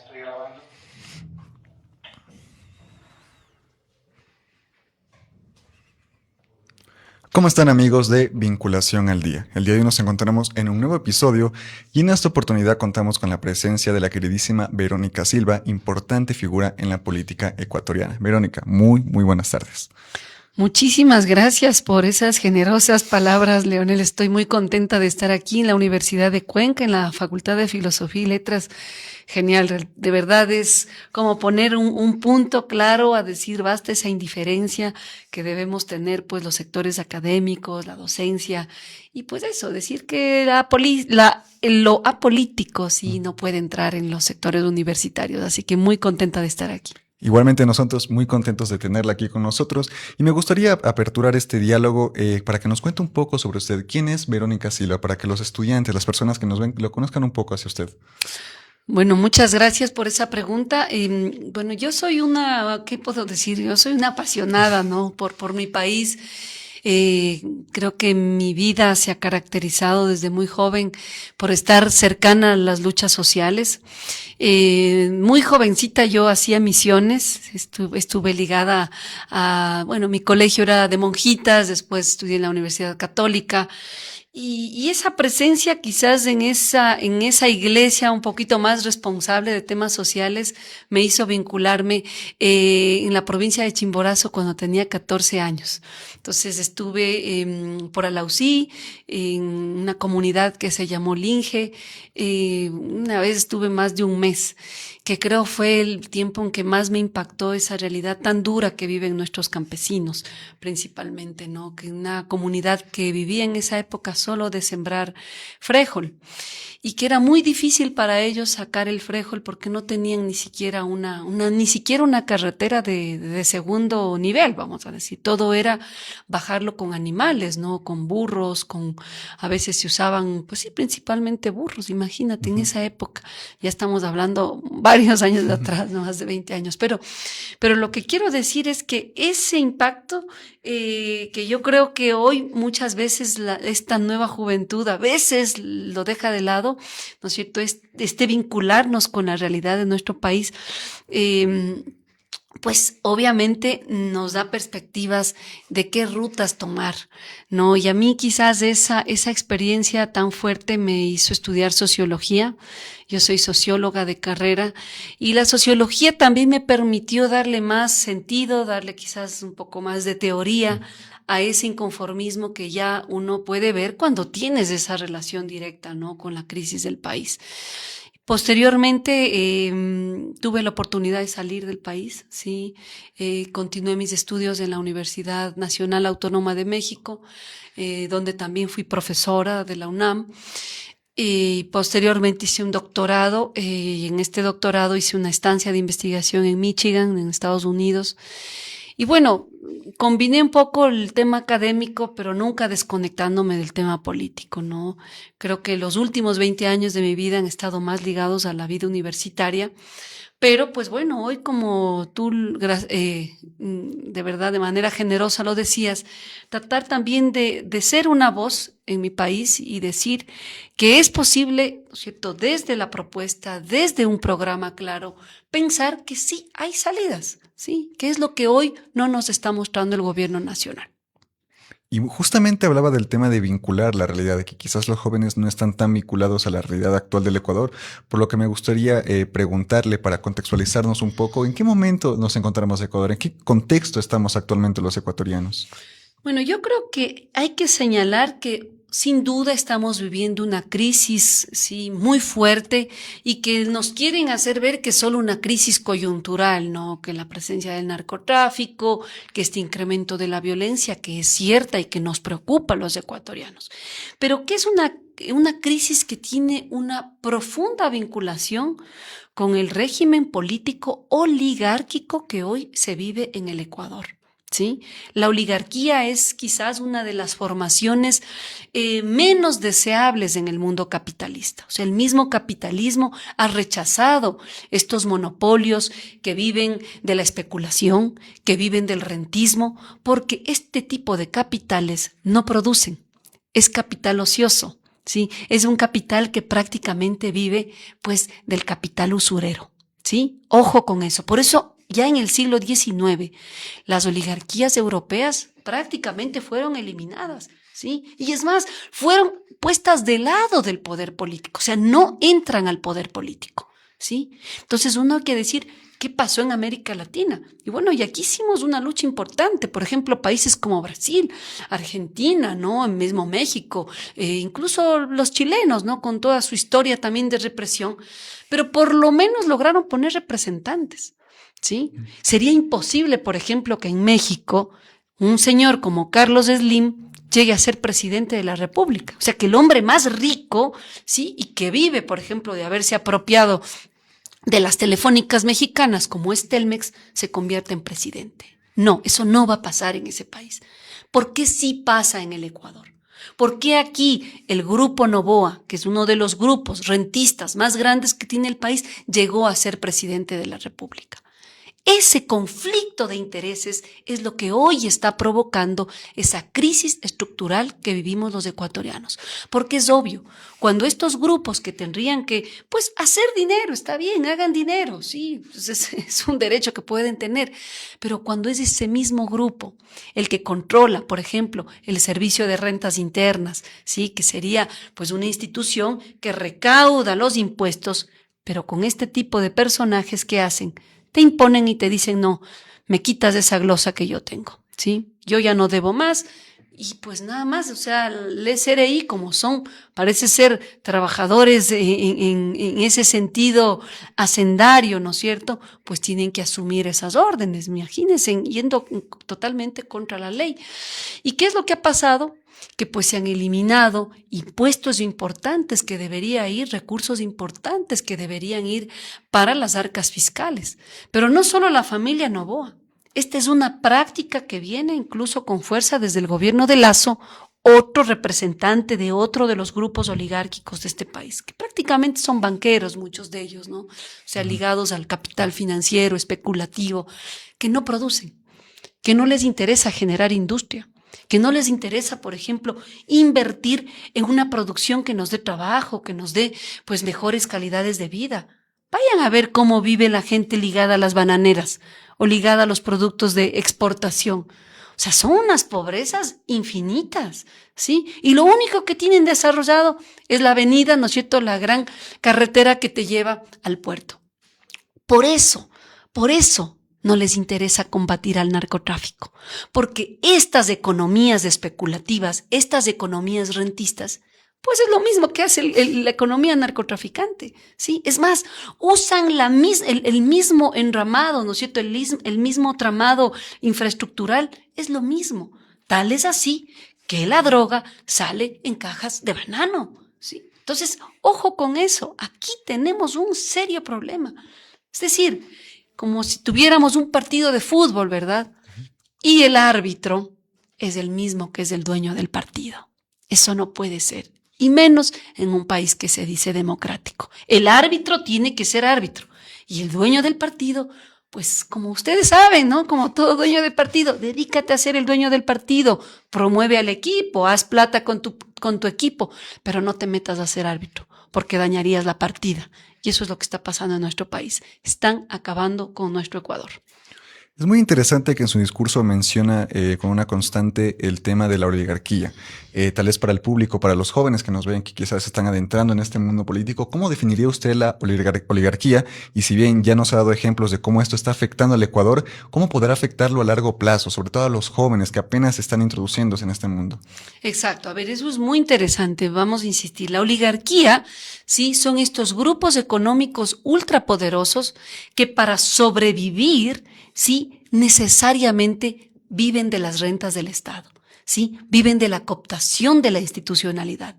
Estoy grabando. ¿Cómo están, amigos de Vinculación al Día? El día de hoy nos encontramos en un nuevo episodio y en esta oportunidad contamos con la presencia de la queridísima Verónica Silva, importante figura en la política ecuatoriana. Verónica, muy buenas tardes. Muchísimas gracias por esas generosas palabras, Leonel. Estoy muy contenta de estar aquí en la Universidad de Cuenca, en la Facultad de Filosofía y Letras. Genial, de verdad es como poner un punto claro a decir basta esa indiferencia que debemos tener pues los sectores académicos, la docencia y pues eso, decir que lo apolítico sí no puede entrar en los sectores universitarios. Así que muy contenta de estar aquí. Igualmente nosotros muy contentos de tenerla aquí con nosotros y me gustaría aperturar este diálogo para que nos cuente un poco sobre usted. ¿Quién es Verónica Silva? Para que los estudiantes, las personas que nos ven, lo conozcan un poco hacia usted. Bueno, muchas gracias por esa pregunta. Bueno, yo soy ¿qué puedo decir? Yo soy una apasionada, ¿no? Por mi país. Creo que mi vida se ha caracterizado desde muy joven por estar cercana a las luchas sociales. Muy jovencita yo hacía misiones, estuve ligada bueno, mi colegio era de monjitas, después estudié en la Universidad Católica. Y esa presencia quizás en esa iglesia un poquito más responsable de temas sociales me hizo vincularme en la provincia de Chimborazo cuando tenía 14 años. Entonces estuve por Alausí, en una comunidad que se llamó Linge. Una vez estuve más de un mes, que creo fue el tiempo en que más me impactó esa realidad tan dura que viven nuestros campesinos, principalmente, ¿no? Que una comunidad que vivía en esa época solo de sembrar frijol y que era muy difícil para ellos sacar el frijol porque no tenían ni siquiera una carretera de segundo nivel, vamos a decir. Todo era bajarlo con animales, ¿no? Con burros, a veces se usaban, pues sí, principalmente burros, imagínate, en esa época. Ya estamos hablando varios años atrás, ¿no? Más de 20 años. Pero lo que quiero decir es que ese impacto, que yo creo que hoy muchas veces esta nueva juventud a veces lo deja de lado, ¿no es cierto? Este vincularnos con la realidad de nuestro país, pues obviamente nos da perspectivas de qué rutas tomar, ¿no? Y a mí quizás esa experiencia tan fuerte me hizo estudiar sociología. Yo soy socióloga de carrera y la sociología también me permitió darle más sentido, darle quizás un poco más de teoría a ese inconformismo que ya uno puede ver cuando tienes esa relación directa, ¿no? Con la crisis del país. Posteriormente tuve la oportunidad de salir del país, sí, continué mis estudios en la Universidad Nacional Autónoma de México, donde también fui profesora de la UNAM. Y posteriormente hice un doctorado, y en este doctorado hice una estancia de investigación en Michigan, en Estados Unidos. Y bueno, combiné un poco el tema académico, pero nunca desconectándome del tema político, ¿no? Creo que los últimos 20 años de mi vida han estado más ligados a la vida universitaria. Pero pues bueno, hoy como tú de verdad de manera generosa lo decías, tratar también de ser una voz en mi país y decir que es posible, ¿no es cierto?, desde la propuesta, desde un programa claro, pensar que sí hay salidas, ¿sí? Que es lo que hoy no nos está mostrando el gobierno nacional. Y justamente hablaba del tema de vincular la realidad, de que quizás los jóvenes no están tan vinculados a la realidad actual del Ecuador, por lo que me gustaría preguntarle para contextualizarnos un poco, ¿en qué momento nos encontramos en Ecuador? ¿En qué contexto estamos actualmente los ecuatorianos? Bueno, yo creo que hay que señalar que sin duda estamos viviendo una crisis, sí, muy fuerte y que nos quieren hacer ver que es solo una crisis coyuntural, ¿no? Que la presencia del narcotráfico, que este incremento de la violencia, que es cierta y que nos preocupa a los ecuatorianos, pero que es una crisis que tiene una profunda vinculación con el régimen político oligárquico que hoy se vive en el Ecuador. ¿Sí? La oligarquía es quizás una de las formaciones menos deseables en el mundo capitalista. O sea, el mismo capitalismo ha rechazado estos monopolios que viven de la especulación, que viven del rentismo, porque este tipo de capitales no producen. Es capital ocioso, ¿sí? Es un capital que prácticamente vive, pues, del capital usurero. ¿sí? Ojo con eso. Por eso, ya en el siglo XIX, las oligarquías europeas prácticamente fueron eliminadas, ¿sí? Y es más, fueron puestas de lado del poder político, o sea, no entran al poder político, ¿sí? Entonces uno hay que decir, ¿qué pasó en América Latina? Y bueno, y aquí hicimos una lucha importante, por ejemplo, países como Brasil, Argentina, ¿no? Mismo México, incluso los chilenos, ¿no? Con toda su historia también de represión, pero por lo menos lograron poner representantes, ¿sí? Sería imposible, por ejemplo, que en México un señor como Carlos Slim llegue a ser presidente de la República. O sea, que el hombre más rico, ¿sí? Y que vive, por ejemplo, de haberse apropiado de las telefónicas mexicanas, como es Telmex, se convierte en presidente. No, eso no va a pasar en ese país. ¿Por qué sí pasa en el Ecuador? ¿Por qué aquí el Grupo Noboa, que es uno de los grupos rentistas más grandes que tiene el país, llegó a ser presidente de la República? Ese conflicto de intereses es lo que hoy está provocando esa crisis estructural que vivimos los ecuatorianos. Porque es obvio, cuando estos grupos que tendrían que, pues, hacer dinero, está bien, hagan dinero, sí, pues es un derecho que pueden tener, pero cuando es ese mismo grupo el que controla, por ejemplo, el servicio de rentas internas, sí, que sería, pues, una institución que recauda los impuestos, pero con este tipo de personajes que hacen, te imponen y te dicen, no, me quitas esa glosa que yo tengo, ¿sí? Yo ya no debo más y pues nada más, o sea, el SRI como son, parece ser trabajadores en ese sentido hacendario, ¿no es cierto? Pues tienen que asumir esas órdenes, imagínense, yendo totalmente contra la ley. ¿Y qué es lo que ha pasado? Que pues se han eliminado impuestos importantes que debería ir, recursos importantes que deberían ir para las arcas fiscales. Pero no solo la familia Noboa. Esta es una práctica que viene incluso con fuerza desde el gobierno de Lazo, otro representante de otro de los grupos oligárquicos de este país, que prácticamente son banqueros, muchos de ellos, ¿no? O sea, ligados al capital financiero, especulativo, que no producen, que no les interesa generar industria, que no les interesa, por ejemplo, invertir en una producción que nos dé trabajo, que nos dé, pues, mejores calidades de vida. Vayan a ver cómo vive la gente ligada a las bananeras o ligada a los productos de exportación. O sea, son unas pobrezas infinitas, ¿sí? Y lo único que tienen desarrollado es la avenida, ¿no es cierto?, la gran carretera que te lleva al puerto. Por eso no les interesa combatir al narcotráfico, porque estas economías especulativas, estas economías rentistas, pues es lo mismo que hace la economía narcotraficante, ¿sí? Es más, usan el mismo enramado, ¿no es cierto? El mismo tramado infraestructural, es lo mismo. Tal es así que la droga sale en cajas de banano, ¿sí? Entonces, ojo con eso, aquí tenemos un serio problema. Es decir, como si tuviéramos un partido de fútbol, ¿verdad? Y el árbitro es el mismo que es el dueño del partido. Eso no puede ser, y menos en un país que se dice democrático. El árbitro tiene que ser árbitro, y el dueño del partido, pues como ustedes saben, ¿no? Como todo dueño de partido, dedícate a ser el dueño del partido, promueve al equipo, haz plata con tu equipo, pero no te metas a ser árbitro, porque dañarías la partida. Y eso es lo que está pasando en nuestro país. Están acabando con nuestro Ecuador. Es muy interesante que en su discurso menciona con una constante el tema de la oligarquía. Tal vez para el público, para los jóvenes que nos ven, que quizás se están adentrando en este mundo político, ¿cómo definiría usted la oligarquía? Y si bien ya nos ha dado ejemplos de cómo esto está afectando al Ecuador, ¿cómo podrá afectarlo a largo plazo, sobre todo a los jóvenes que apenas están introduciéndose en este mundo? Exacto. A ver, eso es muy interesante. Vamos a insistir. La oligarquía, sí, son estos grupos económicos ultrapoderosos que para sobrevivir, sí, necesariamente viven de las rentas del Estado, sí, viven de la cooptación de la institucionalidad,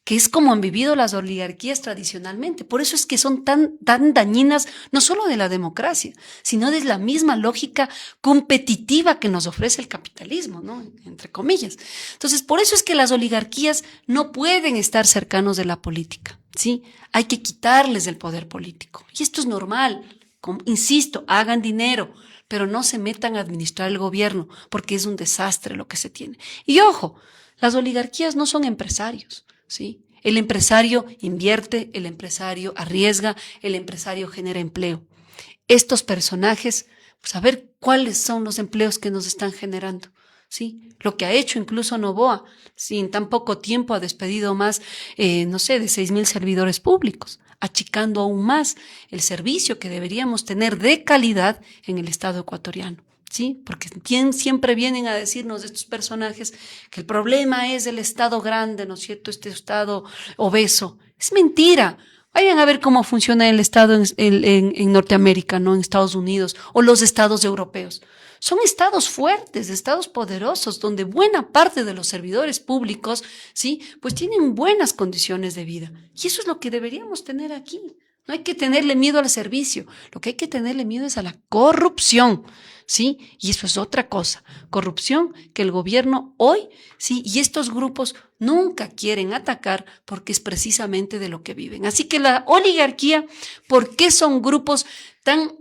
que es como han vivido las oligarquías tradicionalmente. Por eso es que son tan dañinas, no solo de la democracia, sino de la misma lógica competitiva que nos ofrece el capitalismo, ¿no? Entre comillas. Entonces, por eso es que las oligarquías no pueden estar cercanos de la política, ¿sí? Hay que quitarles el poder político. Y esto es normal. Insisto, hagan dinero, pero no se metan a administrar el gobierno, porque es un desastre lo que se tiene. Y ojo, las oligarquías no son empresarios, ¿sí? El empresario invierte, el empresario arriesga, el empresario genera empleo. estos personajes, pues a ver cuáles son los empleos que nos están generando. Sí, lo que ha hecho incluso Noboa, sí, en tan poco tiempo ha despedido más, no sé, de 6,000 servidores públicos, achicando aún más el servicio que deberíamos tener de calidad en el Estado ecuatoriano. Sí, porque siempre vienen a decirnos estos personajes que el problema es el Estado grande, ¿no es cierto? Este Estado obeso. Es mentira. Vayan a ver cómo funciona el Estado en Norteamérica, ¿no? En Estados Unidos, o los estados europeos. Son estados fuertes, estados poderosos, donde buena parte de los servidores públicos, sí, pues tienen buenas condiciones de vida. Y eso es lo que deberíamos tener aquí. No hay que tenerle miedo al servicio. Lo que hay que tenerle miedo es a la corrupción, ¿sí? Y eso es otra cosa. Corrupción que el gobierno hoy, sí, y estos grupos nunca quieren atacar porque es precisamente de lo que viven. Así que la oligarquía, ¿por qué son grupos tan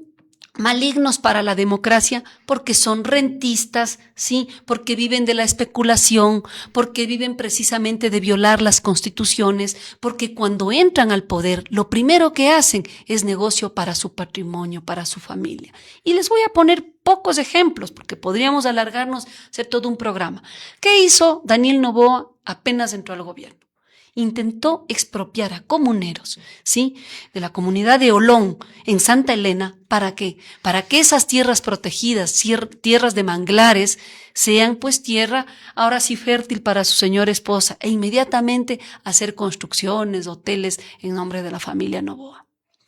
malignos para la democracia? Porque son rentistas, sí, porque viven de la especulación, porque viven precisamente de violar las constituciones, porque cuando entran al poder, lo primero que hacen es negocio para su patrimonio, para su familia. Y les voy a poner pocos ejemplos, porque podríamos alargarnos, hacer todo un programa. ¿Qué hizo Daniel Noboa apenas entró al gobierno? Intentó expropiar a comuneros, ¿sí? De la comunidad de Olón, en Santa Elena. ¿Para qué? Para que esas tierras protegidas, tierras de manglares, sean pues tierra ahora sí fértil para su señora esposa, e inmediatamente hacer construcciones, hoteles en nombre de la familia Noboa.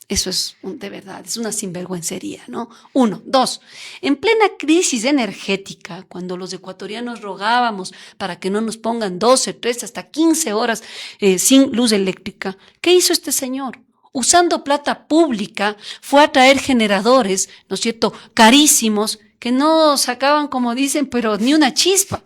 Eso es de verdad, es una sinvergüencería, ¿no? 1. 2. En plena crisis energética, cuando los ecuatorianos rogábamos para que no nos pongan 12, 13, hasta 15 horas sin luz eléctrica, ¿qué hizo este señor? Usando plata pública, fue a traer generadores, ¿no es cierto?, carísimos, que no sacaban, como dicen, pero ni una chispa.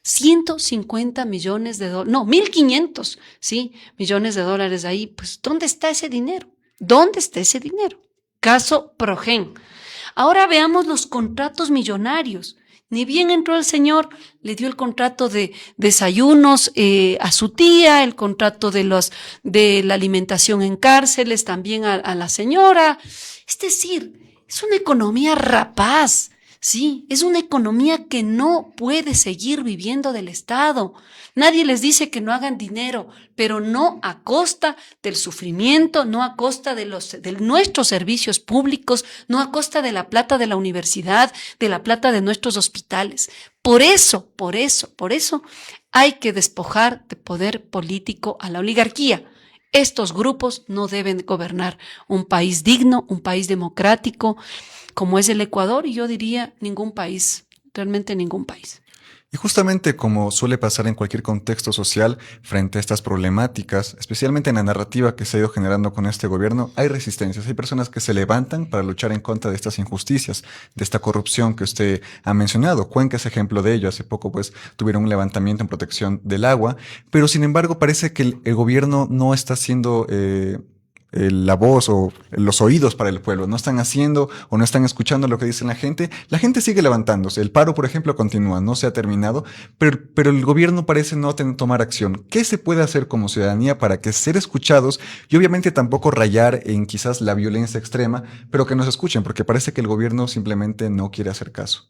150 millones de dólares, no, 1.500, ¿sí? millones de dólares ahí. Pues, ¿dónde está ese dinero? ¿Dónde está ese dinero? Caso Progen. Ahora veamos los contratos millonarios. Ni bien entró el señor, le dio el contrato de desayunos a su tía, el contrato de la alimentación en cárceles también a la señora. Es decir, es una economía rapaz. Sí, es una economía que no puede seguir viviendo del Estado. Nadie les dice que no hagan dinero, pero no a costa del sufrimiento, no a costa de nuestros servicios públicos, no a costa de la plata de la universidad, de la plata de nuestros hospitales. Por eso hay que despojar de poder político a la oligarquía. Estos grupos no deben gobernar un país digno, un país democrático, como es el Ecuador, y yo diría ningún país, realmente ningún país. Y justamente como suele pasar en cualquier contexto social, frente a estas problemáticas, especialmente en la narrativa que se ha ido generando con este gobierno, hay resistencias, hay personas que se levantan para luchar en contra de estas injusticias, de esta corrupción que usted ha mencionado. Cuenca es ejemplo de ello. Hace poco pues tuvieron un levantamiento en protección del agua, pero sin embargo parece que el gobierno no está haciendo la voz o los oídos para el pueblo, no están haciendo o no están escuchando lo que dice la gente sigue levantándose, el paro por ejemplo continúa, no se ha terminado, pero el gobierno parece no tomar acción. ¿Qué se puede hacer como ciudadanía para que ser escuchados y obviamente tampoco rayar en quizás la violencia extrema, pero que nos escuchen, porque parece que el gobierno simplemente no quiere hacer caso?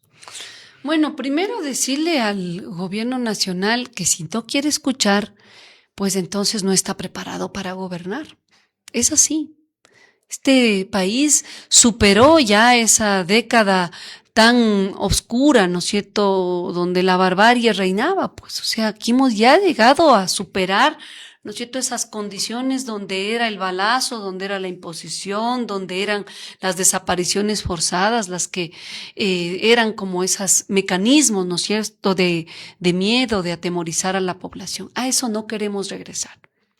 Bueno, primero decirle al gobierno nacional que si no quiere escuchar, pues entonces no está preparado para gobernar. Es así. Este país superó ya esa década tan oscura, ¿no es cierto?, donde la barbarie reinaba. Pues, o sea, aquí hemos ya llegado a superar, ¿no es cierto?, esas condiciones donde era el balazo, donde era la imposición, donde eran las desapariciones forzadas, las que eran como esos mecanismos, ¿no es cierto?, de miedo, de atemorizar a la población. A eso no queremos regresar.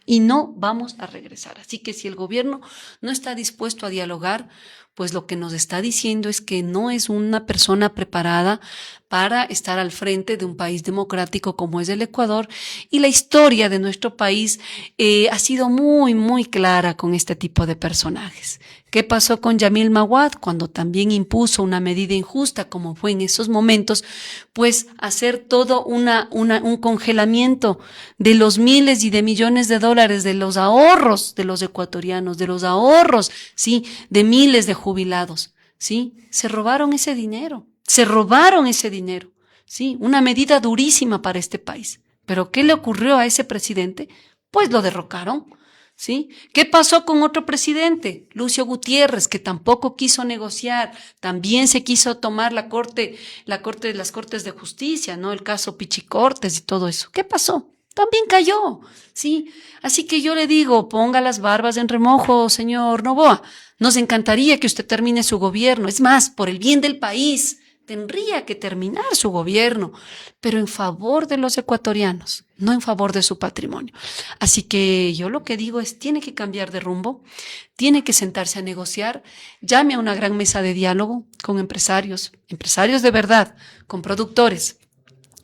Y no vamos a regresar. Así que si el gobierno no está dispuesto a dialogar, pues lo que nos está diciendo es que no es una persona preparada para estar al frente de un país democrático como es el Ecuador. Y la historia de nuestro país ha sido muy, muy clara con este tipo de personajes. ¿Qué pasó con Yamil Maguad cuando también impuso una medida injusta como fue en esos momentos? Pues hacer todo un congelamiento de los miles y de millones de dólares de los ahorros de los ecuatorianos, de los ahorros, sí, de miles de jubilados, ¿sí? Se robaron ese dinero, ¿sí? Una medida durísima para este país. ¿Pero qué le ocurrió a ese presidente? Pues lo derrocaron, ¿sí? ¿Qué pasó con otro presidente? Lucio Gutiérrez, que tampoco quiso negociar, también se quiso tomar las Cortes de Justicia, ¿no? El caso Pichicortes y todo eso. ¿Qué pasó? También cayó, ¿sí? Así que yo le digo, ponga las barbas en remojo, señor Noboa. Nos encantaría que usted termine su gobierno. Es más, por el bien del país, tendría que terminar su gobierno, pero en favor de los ecuatorianos, no en favor de su patrimonio. Así que yo lo que digo es, tiene que cambiar de rumbo, tiene que sentarse a negociar, llame a una gran mesa de diálogo con empresarios de verdad, con productores.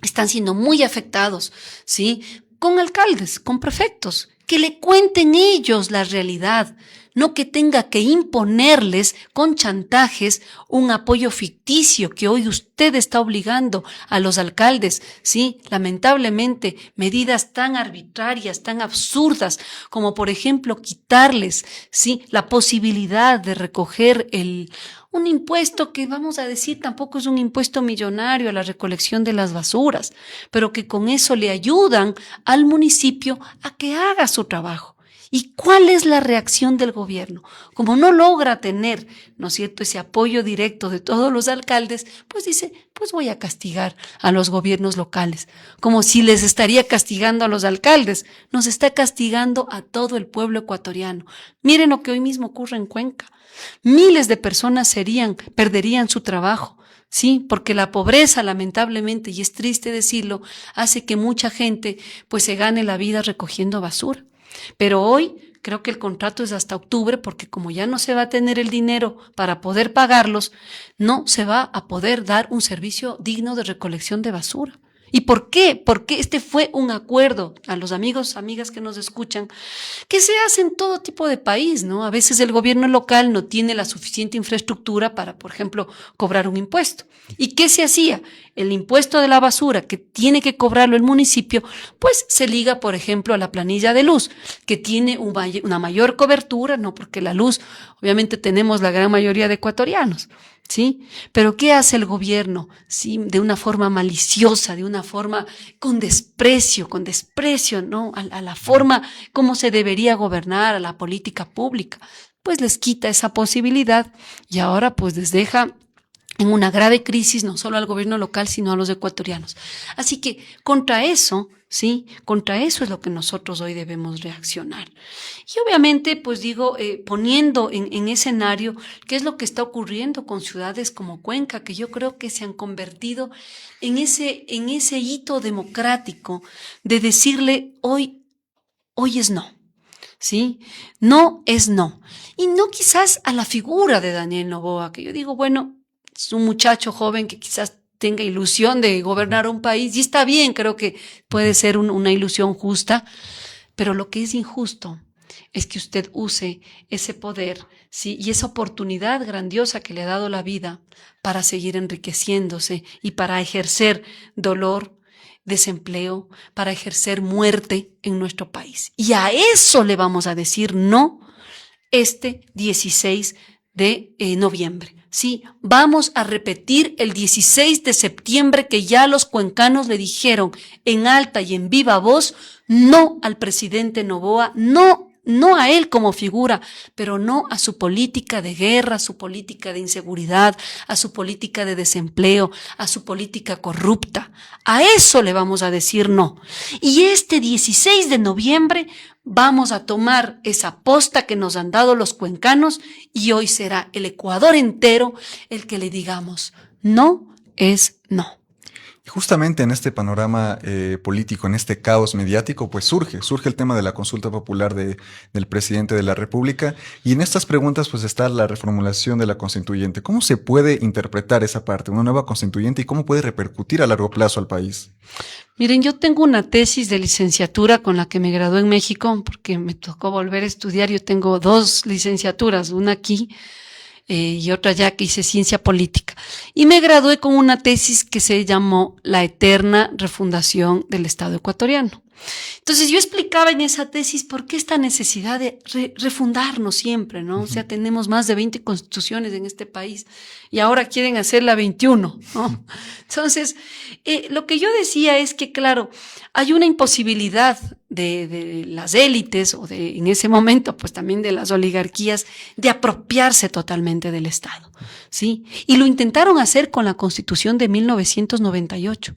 Están siendo muy afectados, ¿sí? Con alcaldes, con prefectos, que le cuenten ellos la realidad, no que tenga que imponerles con chantajes un apoyo ficticio que hoy usted está obligando a los alcaldes, ¿sí? Lamentablemente, medidas tan arbitrarias, tan absurdas, como por ejemplo quitarles, ¿sí? La posibilidad de recoger un impuesto que vamos a decir tampoco es un impuesto millonario a la recolección de las basuras, pero que con eso le ayudan al municipio a que haga su trabajo. ¿Y cuál es la reacción del gobierno? Como no logra tener, ¿no es cierto?, ese apoyo directo de todos los alcaldes, pues dice, pues voy a castigar a los gobiernos locales. Como si les estaría castigando a los alcaldes, nos está castigando a todo el pueblo ecuatoriano. Miren lo que hoy mismo ocurre en Cuenca. Miles de personas perderían su trabajo. Sí, porque la pobreza, lamentablemente, y es triste decirlo, hace que mucha gente pues se gane la vida recogiendo basura. Pero hoy creo que el contrato es hasta octubre porque como ya no se va a tener el dinero para poder pagarlos, no se va a poder dar un servicio digno de recolección de basura. ¿Y por qué? Porque este fue un acuerdo, a los amigos, amigas que nos escuchan, que se hace en todo tipo de país, ¿no? A veces el gobierno local no tiene la suficiente infraestructura para, por ejemplo, cobrar un impuesto. ¿Y qué se hacía? El impuesto de la basura que tiene que cobrarlo el municipio, pues se liga, por ejemplo, a la planilla de luz, que tiene una mayor cobertura, ¿no? Porque la luz, obviamente tenemos la gran mayoría de ecuatorianos, ¿sí? Pero ¿qué hace el gobierno? ¿Sí? De una forma maliciosa, de una forma con desprecio, ¿no? A la forma como se debería gobernar, a la política pública. Pues les quita esa posibilidad y ahora pues les deja en una grave crisis no solo al gobierno local, sino a los ecuatorianos. Así que contra eso, ¿sí? Contra eso es lo que nosotros hoy debemos reaccionar. Y obviamente, pues digo, poniendo en escenario qué es lo que está ocurriendo con ciudades como Cuenca, que yo creo que se han convertido en ese hito democrático de decirle hoy es no. ¿Sí? No es no. Y no quizás a la figura de Daniel Noboa, que yo digo, bueno, es un muchacho joven que quizás tenga ilusión de gobernar un país, y está bien, creo que puede ser una ilusión justa, pero lo que es injusto es que usted use ese poder, ¿sí? Y esa oportunidad grandiosa que le ha dado la vida para seguir enriqueciéndose y para ejercer dolor, desempleo, para ejercer muerte en nuestro país. Y a eso le vamos a decir no este 16 de noviembre. Sí, vamos a repetir el 16 de septiembre que ya los cuencanos le dijeron en alta y en viva voz no al presidente Noboa, no a él como figura, pero no a su política de guerra, a su política de inseguridad, a su política de desempleo, a su política corrupta. A eso le vamos a decir no. Y este 16 de noviembre vamos a tomar esa posta que nos han dado los cuencanos y hoy será el Ecuador entero el que le digamos no es no. Justamente en este panorama político, en este caos mediático, pues surge el tema de la consulta popular del presidente de la República, y en estas preguntas pues está la reformulación de la constituyente. ¿Cómo se puede interpretar esa parte, una nueva constituyente, y cómo puede repercutir a largo plazo al país? Miren, yo tengo una tesis de licenciatura con la que me gradué en México, porque me tocó volver a estudiar. Yo tengo 2 licenciaturas, una aquí y otra ya que hice ciencia política. Y me gradué con una tesis que se llamó La eterna refundación del Estado ecuatoriano. Entonces yo explicaba en esa tesis por qué esta necesidad de refundarnos siempre, ¿no? O sea, tenemos más de 20 constituciones en este país y ahora quieren hacer la 21, ¿no? Entonces, lo que yo decía es que, claro, hay una imposibilidad de las élites o en ese momento, pues también de las oligarquías, de apropiarse totalmente del Estado, ¿sí? Y lo intentaron hacer con la Constitución de 1998.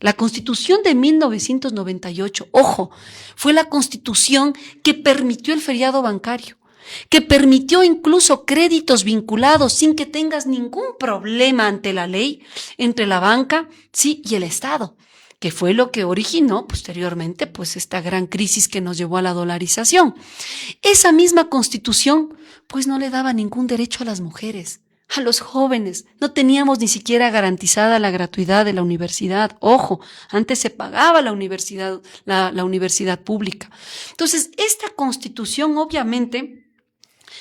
La Constitución de 1998, ojo, fue la Constitución que permitió el feriado bancario, que permitió incluso créditos vinculados sin que tengas ningún problema ante la ley entre la banca, sí, y el Estado, que fue lo que originó posteriormente pues esta gran crisis que nos llevó a la dolarización. Esa misma Constitución pues no le daba ningún derecho a las mujeres, a los jóvenes. No teníamos ni siquiera garantizada la gratuidad de la universidad. Ojo, antes se pagaba la universidad, la universidad pública. Entonces, esta Constitución obviamente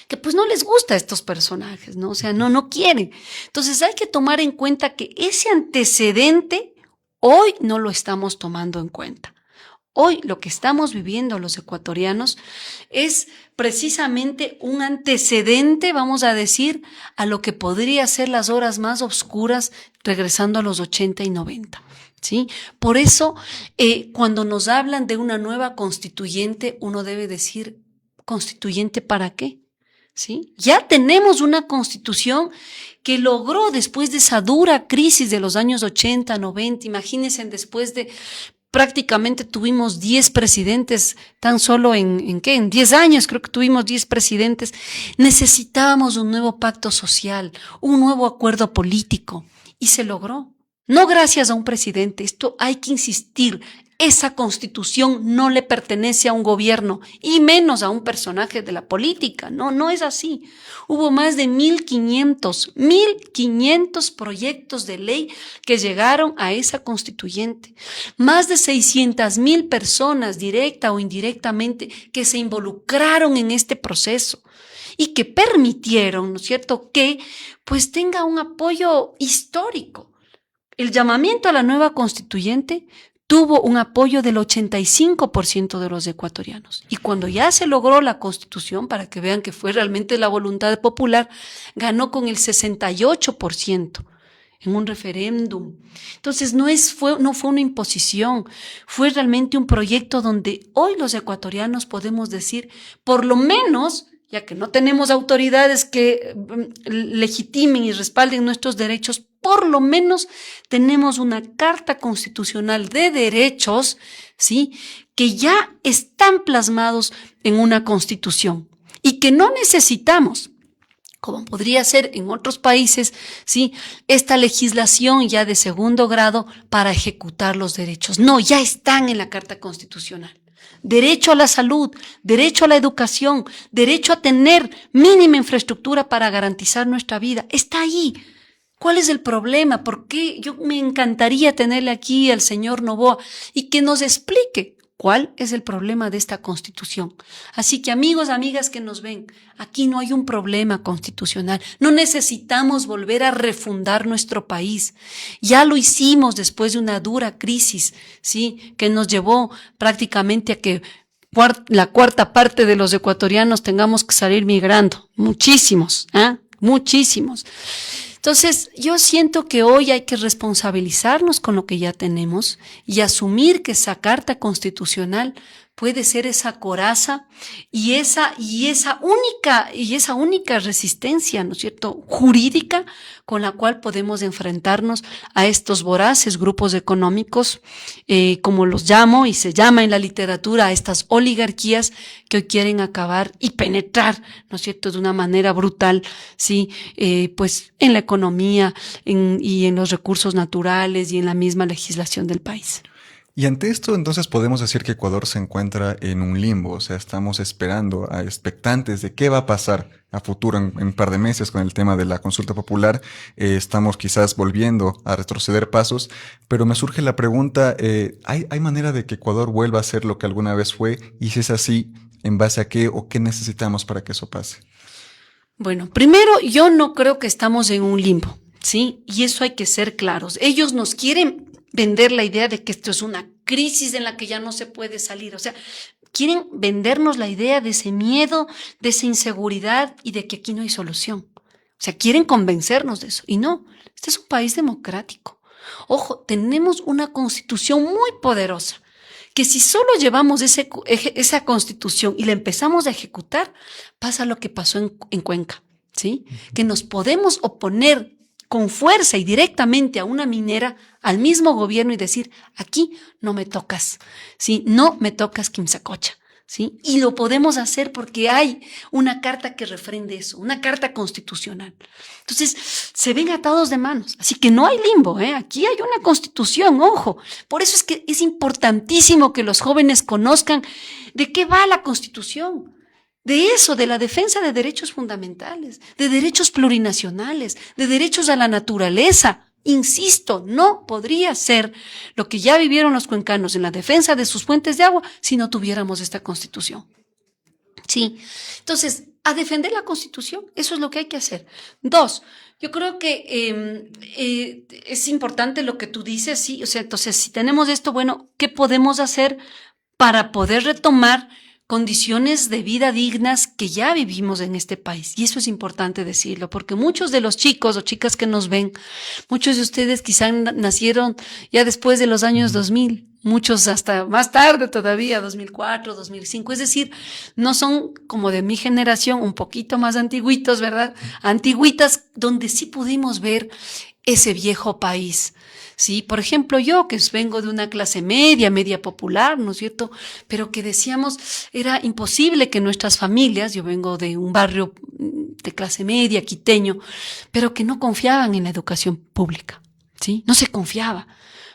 que pues no les gusta a estos personajes, ¿no? O sea, no quieren. Entonces hay que tomar en cuenta que ese antecedente hoy no lo estamos tomando en cuenta. Hoy lo que estamos viviendo los ecuatorianos es precisamente un antecedente, vamos a decir, a lo que podría ser las horas más oscuras regresando a los 80 y 90. ¿Sí? Por eso, cuando nos hablan de una nueva constituyente, uno debe decir, ¿constituyente para qué? ¿Sí? Ya tenemos una constitución que logró después de esa dura crisis de los años 80, 90, imagínense después de prácticamente tuvimos 10 presidentes, tan solo en 10 años creo que tuvimos 10 presidentes. Necesitábamos un nuevo pacto social, un nuevo acuerdo político y se logró. No gracias a un presidente, esto hay que insistir. Esa constitución no le pertenece a un gobierno y menos a un personaje de la política. No es así. Hubo más de 1,500 proyectos de ley que llegaron a esa constituyente. Más de 600,000 personas, directa o indirectamente, que se involucraron en este proceso y que permitieron, ¿no es cierto?, que pues tenga un apoyo histórico. El llamamiento a la nueva constituyente tuvo un apoyo del 85% de los ecuatorianos. Y cuando ya se logró la Constitución, para que vean que fue realmente la voluntad popular, ganó con el 68% en un referéndum. Entonces no fue una imposición, fue realmente un proyecto donde hoy los ecuatorianos podemos decir, por lo menos, ya que no tenemos autoridades que legitimen y respalden nuestros derechos, por lo menos tenemos una Carta Constitucional de Derechos, ¿sí?, que ya están plasmados en una Constitución y que no necesitamos, como podría ser en otros países, ¿sí?, esta legislación ya de segundo grado para ejecutar los derechos. No, ya están en la Carta Constitucional. Derecho a la salud, derecho a la educación, derecho a tener mínima infraestructura para garantizar nuestra vida. Está ahí. ¿Cuál es el problema? ¿Por qué? Yo me encantaría tenerle aquí al señor Noboa y que nos explique cuál es el problema de esta Constitución. Así que amigos, amigas que nos ven, aquí no hay un problema constitucional. No necesitamos volver a refundar nuestro país. Ya lo hicimos después de una dura crisis, ¿sí?, que nos llevó prácticamente a que la cuarta parte de los ecuatorianos tengamos que salir migrando. Muchísimos, muchísimos. Entonces, yo siento que hoy hay que responsabilizarnos con lo que ya tenemos y asumir que esa Carta Constitucional puede ser esa coraza y esa única resistencia, ¿no es cierto?, jurídica con la cual podemos enfrentarnos a estos voraces grupos económicos, como los llamo y se llama en la literatura, a estas oligarquías que hoy quieren acabar y penetrar, ¿no es cierto?, de una manera brutal, sí, pues en la economía y en los recursos naturales y en la misma legislación del país. Y ante esto, entonces, podemos decir que Ecuador se encuentra en un limbo, o sea, estamos esperando, expectantes de qué va a pasar a futuro en un par de meses con el tema de la consulta popular. Estamos quizás volviendo a retroceder pasos, pero me surge la pregunta, ¿hay manera de que Ecuador vuelva a ser lo que alguna vez fue? Y si es así, ¿en base a qué o qué necesitamos para que eso pase? Bueno, primero, yo no creo que estamos en un limbo, ¿sí? Y eso hay que ser claros. Ellos nos quieren vender la idea de que esto es una crisis en la que ya no se puede salir. O sea, quieren vendernos la idea de ese miedo, de esa inseguridad y de que aquí no hay solución. O sea, quieren convencernos de eso. Y no, este es un país democrático. Ojo, tenemos una constitución muy poderosa, que si solo llevamos esa constitución y la empezamos a ejecutar, pasa lo que pasó en Cuenca, ¿sí? Que nos podemos oponer con fuerza y directamente a una minera, al mismo gobierno y decir, aquí no me tocas, ¿sí? No me tocas Quimsacocha, ¿sí? Y lo podemos hacer porque hay una carta que refrende eso, una carta constitucional. Entonces, se ven atados de manos. Así que no hay limbo, ¿eh? Aquí hay una constitución, ojo. Por eso es que es importantísimo que los jóvenes conozcan de qué va la constitución. De eso, de la defensa de derechos fundamentales, de derechos plurinacionales, de derechos a la naturaleza. Insisto, no podría ser lo que ya vivieron los cuencanos en la defensa de sus fuentes de agua si no tuviéramos esta constitución. Sí, entonces, a defender la constitución, eso es lo que hay que hacer. Dos, yo creo que es importante lo que tú dices, sí, o sea, entonces, si tenemos esto, bueno, ¿qué podemos hacer para poder retomar condiciones de vida dignas que ya vivimos en este país? Y eso es importante decirlo, porque muchos de los chicos o chicas que nos ven, muchos de ustedes quizás nacieron ya después de los años 2000, muchos hasta más tarde todavía, 2004, 2005, es decir, no son como de mi generación, un poquito más antiguitos, ¿verdad? Antiguitas, donde sí pudimos ver ese viejo país. Sí, por ejemplo, yo que vengo de una clase media, media popular, ¿no es cierto? Pero que decíamos, era imposible que nuestras familias, yo vengo de un barrio de clase media, quiteño, pero que no confiaban en la educación pública, ¿sí? No se confiaba.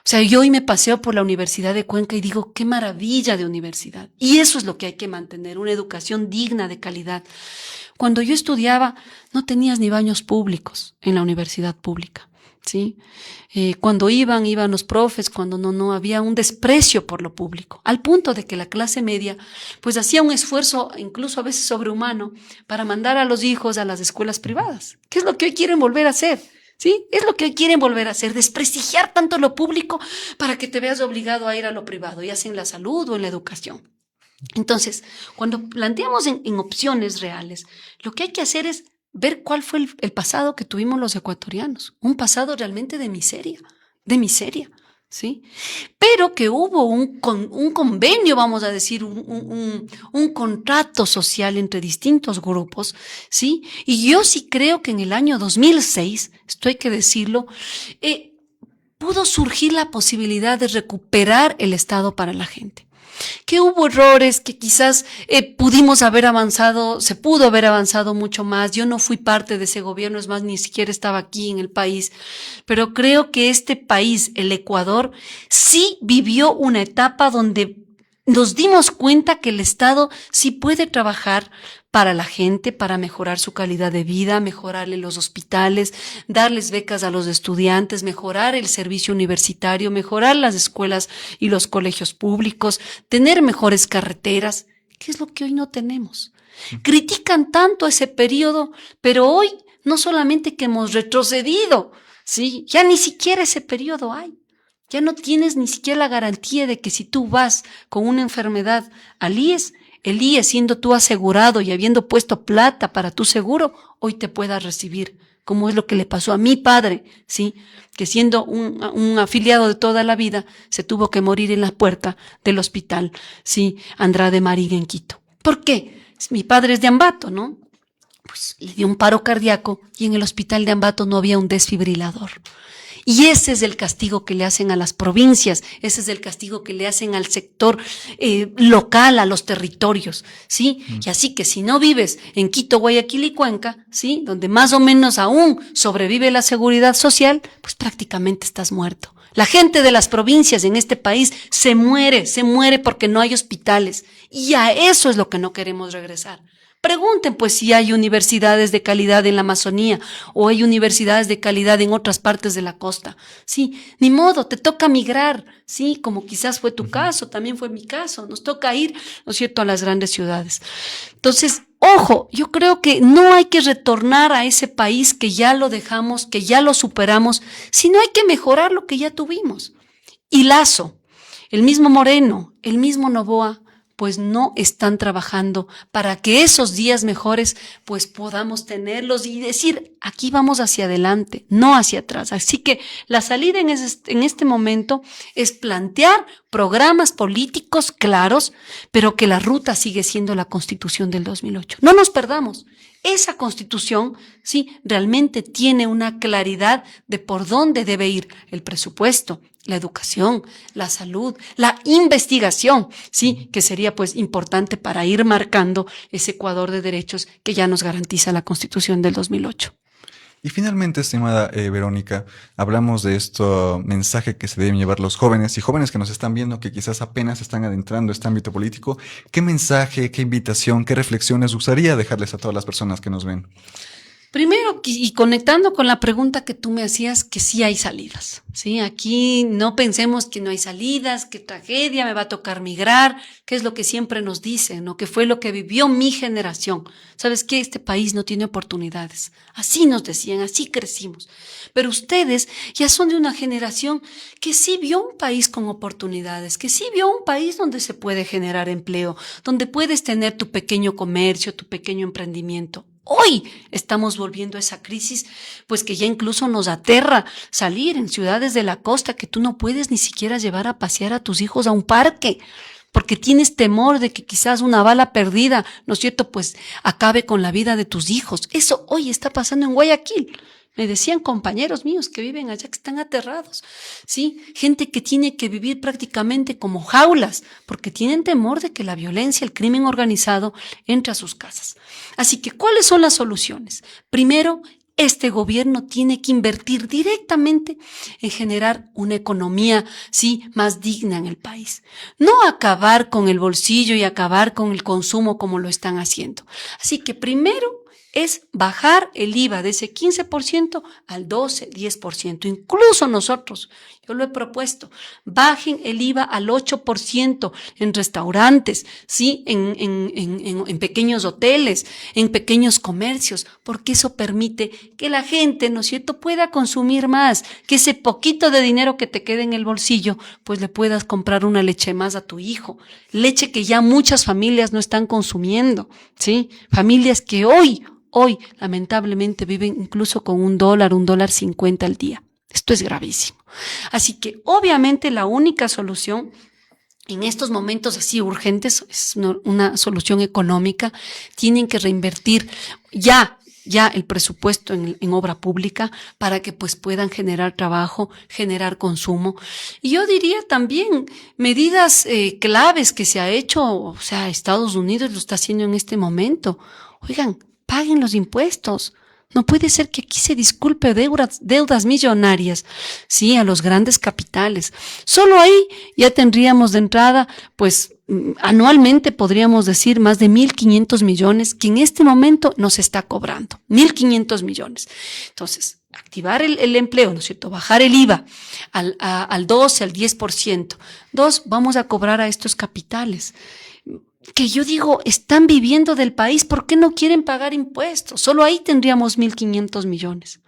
O sea, yo hoy me paseo por la Universidad de Cuenca y digo, qué maravilla de universidad. Y eso es lo que hay que mantener, una educación digna, de calidad. Cuando yo estudiaba, no tenías ni baños públicos en la universidad pública. ¿Sí? Cuando iban los profes, cuando no había un desprecio por lo público, al punto de que la clase media pues hacía un esfuerzo incluso a veces sobrehumano para mandar a los hijos a las escuelas privadas. ¿Qué es lo que hoy quieren volver a hacer? ¿Sí? Es lo que hoy quieren volver a hacer, desprestigiar tanto lo público para que te veas obligado a ir a lo privado, ya sea en la salud o en la educación. Entonces, cuando planteamos en opciones reales, lo que hay que hacer es ver cuál fue el pasado que tuvimos los ecuatorianos, un pasado realmente de miseria, ¿sí? Pero que hubo un convenio, vamos a decir, un contrato social entre distintos grupos, ¿sí? Y yo sí creo que en el año 2006, esto hay que decirlo, pudo surgir la posibilidad de recuperar el Estado para la gente. Que hubo errores, que quizás pudimos haber avanzado, se pudo haber avanzado mucho más. Yo no fui parte de ese gobierno, es más, ni siquiera estaba aquí en el país, pero creo que este país, el Ecuador, sí vivió una etapa donde nos dimos cuenta que el Estado sí puede trabajar para la gente, para mejorar su calidad de vida, mejorarle los hospitales, darles becas a los estudiantes, mejorar el servicio universitario, mejorar las escuelas y los colegios públicos, tener mejores carreteras, que es lo que hoy no tenemos. Critican tanto ese periodo, pero hoy no solamente que hemos retrocedido, ¿sí? Ya ni siquiera ese periodo hay. Ya no tienes ni siquiera la garantía de que si tú vas con una enfermedad al IES, el IES, siendo tú asegurado y habiendo puesto plata para tu seguro, hoy te pueda recibir, como es lo que le pasó a mi padre, ¿sí? Que siendo un afiliado de toda la vida, se tuvo que morir en la puerta del hospital, ¿sí? Andrade Marín en Quito. ¿Por qué? Mi padre es de Ambato, ¿no? Pues le dio un paro cardíaco y en el hospital de Ambato no había un desfibrilador. Y ese es el castigo que le hacen a las provincias, ese es el castigo que le hacen al sector local, a los territorios, ¿sí? Y así que si no vives en Quito, Guayaquil y Cuenca, ¿sí? Donde más o menos aún sobrevive la seguridad social, pues prácticamente estás muerto. La gente de las provincias en este país se muere porque no hay hospitales. Y a eso es lo que no queremos regresar. Pregunten pues si hay universidades de calidad en la Amazonía o hay universidades de calidad en otras partes de la costa. Sí, ni modo, te toca migrar, sí, como quizás fue tu caso, también fue mi caso. Nos toca ir, ¿no es cierto?, a las grandes ciudades. Entonces, ojo, yo creo que no hay que retornar a ese país que ya lo dejamos, que ya lo superamos, sino hay que mejorar lo que ya tuvimos. Y Lazo, el mismo Moreno, el mismo Noboa, pues no están trabajando para que esos días mejores pues podamos tenerlos y decir, aquí vamos hacia adelante, no hacia atrás. Así que la salida en este momento es plantear programas políticos claros, pero que la ruta sigue siendo la Constitución del 2008. No nos perdamos. Esa Constitución, sí, realmente tiene una claridad de por dónde debe ir el presupuesto, la educación, la salud, la investigación, sí, que sería pues importante para ir marcando ese Ecuador de derechos que ya nos garantiza la Constitución del 2008. Y finalmente, estimada Verónica, hablamos de este mensaje que se deben llevar los jóvenes y jóvenes que nos están viendo, que quizás apenas están adentrando este ámbito político. ¿Qué mensaje, qué invitación, qué reflexiones gustaría dejarles a todas las personas que nos ven? Primero, y conectando con la pregunta que tú me hacías, que sí hay salidas, ¿sí? Aquí no pensemos que no hay salidas, que tragedia, me va a tocar migrar, que es lo que siempre nos dicen, ¿no? Que fue lo que vivió mi generación. ¿Sabes qué? Este país no tiene oportunidades. Así nos decían, así crecimos. Pero ustedes ya son de una generación que sí vio un país con oportunidades, que sí vio un país donde se puede generar empleo, donde puedes tener tu pequeño comercio, tu pequeño emprendimiento. Hoy estamos volviendo a esa crisis, pues que ya incluso nos aterra salir en ciudades de la costa que tú no puedes ni siquiera llevar a pasear a tus hijos a un parque, porque tienes temor de que quizás una bala perdida, ¿no es cierto?, pues acabe con la vida de tus hijos. Eso hoy está pasando en Guayaquil. Me decían compañeros míos que viven allá que están aterrados, ¿sí? Gente que tiene que vivir prácticamente como jaulas porque tienen temor de que la violencia, el crimen organizado entre a sus casas. Así que, ¿cuáles son las soluciones? Primero, este gobierno tiene que invertir directamente en generar una economía, sí, más digna en el país. No acabar con el bolsillo y acabar con el consumo como lo están haciendo. Así que primero es bajar el IVA de ese 15% al 12, 10%. Incluso nosotros, yo lo he propuesto, bajen el IVA al 8% en restaurantes, ¿sí? En pequeños hoteles, en pequeños comercios, porque eso permite que la gente, ¿no es cierto?, pueda consumir más, que ese poquito de dinero que te quede en el bolsillo, pues le puedas comprar una leche más a tu hijo, leche que ya muchas familias no están consumiendo, ¿sí? Familias que hoy, lamentablemente, viven incluso con $1.50 al día. Esto es gravísimo. Así que, obviamente, la única solución en estos momentos así urgentes es una solución económica. Tienen que reinvertir ya el presupuesto en obra pública para que pues puedan generar trabajo, generar consumo. Y yo diría también medidas claves que se ha hecho, o sea, Estados Unidos lo está haciendo en este momento. Oigan, paguen los impuestos. No puede ser que aquí se disculpe deudas millonarias, sí, a los grandes capitales. Solo ahí ya tendríamos de entrada, pues, anualmente podríamos decir más de 1.500 millones que en este momento nos está cobrando. 1.500 millones. Entonces, activar el empleo, ¿no es cierto? Bajar el IVA al 12, al 10%. Dos, vamos a cobrar a estos capitales. Que yo digo, están viviendo del país, ¿por qué no quieren pagar impuestos? Solo ahí tendríamos 1.500 millones.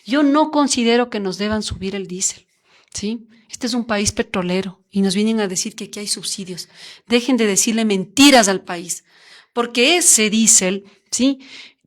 Yo no considero que nos deban subir el diésel, ¿sí? Este es un país petrolero y nos vienen a decir que aquí hay subsidios. Dejen de decirle mentiras al país, porque ese diésel, ¿sí?,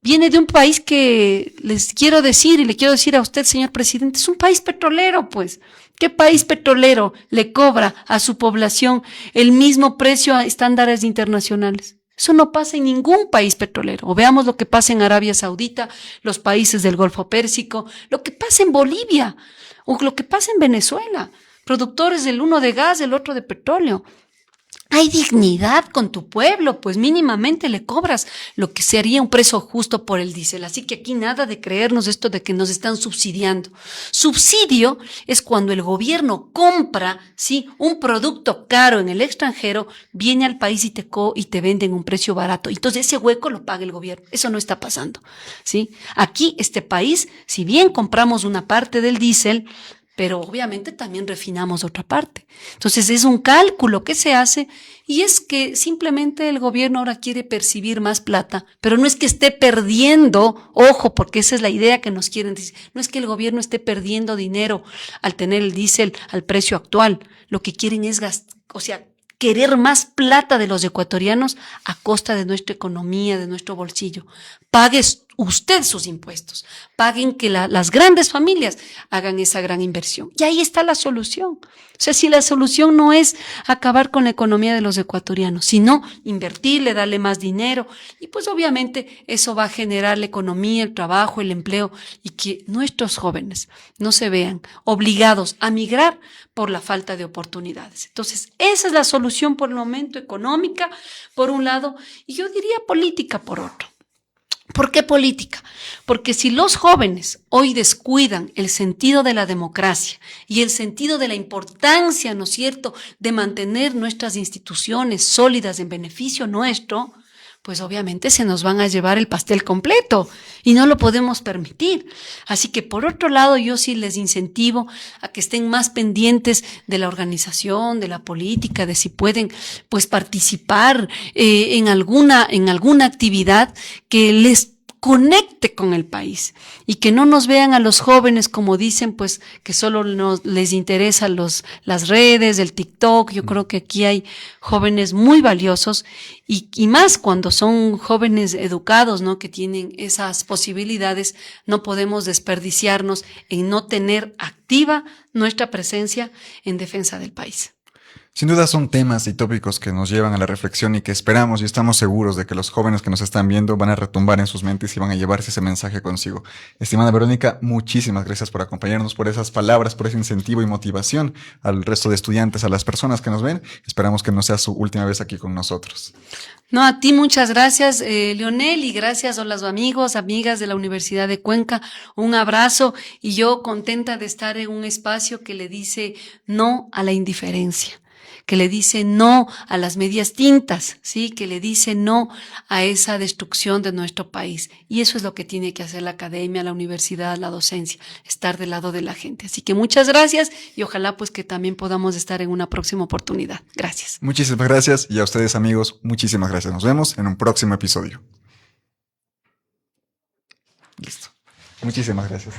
viene de un país que les quiero decir y le quiero decir a usted, señor presidente, es un país petrolero, pues. ¿Qué país petrolero le cobra a su población el mismo precio a estándares internacionales? Eso no pasa en ningún país petrolero. O veamos lo que pasa en Arabia Saudita, los países del Golfo Pérsico, lo que pasa en Bolivia, o lo que pasa en Venezuela. Productores del uno de gas, el otro de petróleo. Hay dignidad con tu pueblo, pues mínimamente le cobras lo que sería un precio justo por el diésel. Así que aquí nada de creernos esto de que nos están subsidiando. Subsidio es cuando el gobierno compra, sí, un producto caro en el extranjero, viene al país y te venden un precio barato. Entonces ese hueco lo paga el gobierno. Eso no está pasando, ¿sí? Aquí, este país, si bien compramos una parte del diésel, pero obviamente también refinamos otra parte. Entonces es un cálculo que se hace y es que simplemente el gobierno ahora quiere percibir más plata, pero no es que esté perdiendo, ojo, porque esa es la idea que nos quieren decir, no es que el gobierno esté perdiendo dinero al tener el diésel al precio actual, lo que quieren es o sea, querer más plata de los ecuatorianos a costa de nuestra economía, de nuestro bolsillo. Pague usted sus impuestos, paguen que las grandes familias hagan esa gran inversión. Y ahí está la solución. O sea, si la solución no es acabar con la economía de los ecuatorianos, sino invertirle, darle más dinero, y pues obviamente eso va a generar la economía, el trabajo, el empleo, y que nuestros jóvenes no se vean obligados a migrar por la falta de oportunidades. Entonces, esa es la solución por el momento, económica, por un lado, y yo diría política por otro. ¿Por qué política? Porque si los jóvenes hoy descuidan el sentido de la democracia y el sentido de la importancia, ¿no es cierto?, de mantener nuestras instituciones sólidas en beneficio nuestro, pues obviamente se nos van a llevar el pastel completo y no lo podemos permitir. Así que por otro lado yo sí les incentivo a que estén más pendientes de la organización, de la política, de si pueden pues participar en alguna actividad que les conecte con el país y que no nos vean a los jóvenes como dicen, pues que solo les interesan las redes, el TikTok. Yo creo que aquí hay jóvenes muy valiosos y más cuando son jóvenes educados, ¿no? Que tienen esas posibilidades, no podemos desperdiciarnos en no tener activa nuestra presencia en defensa del país. Sin duda son temas y tópicos que nos llevan a la reflexión y que esperamos y estamos seguros de que los jóvenes que nos están viendo van a retumbar en sus mentes y van a llevarse ese mensaje consigo. Estimada Verónica, muchísimas gracias por acompañarnos, por esas palabras, por ese incentivo y motivación al resto de estudiantes, a las personas que nos ven. Esperamos que no sea su última vez aquí con nosotros. No, a ti muchas gracias, Leonel, y gracias a los amigos, amigas de la Universidad de Cuenca. Un abrazo y yo contenta de estar en un espacio que le dice no a la indiferencia, que le dice no a las medias tintas, ¿sí? Que le dice no a esa destrucción de nuestro país. Y eso es lo que tiene que hacer la academia, la universidad, la docencia, estar del lado de la gente. Así que muchas gracias y ojalá pues que también podamos estar en una próxima oportunidad. Gracias. Muchísimas gracias y a ustedes amigos, muchísimas gracias. Nos vemos en un próximo episodio. Listo. Muchísimas gracias.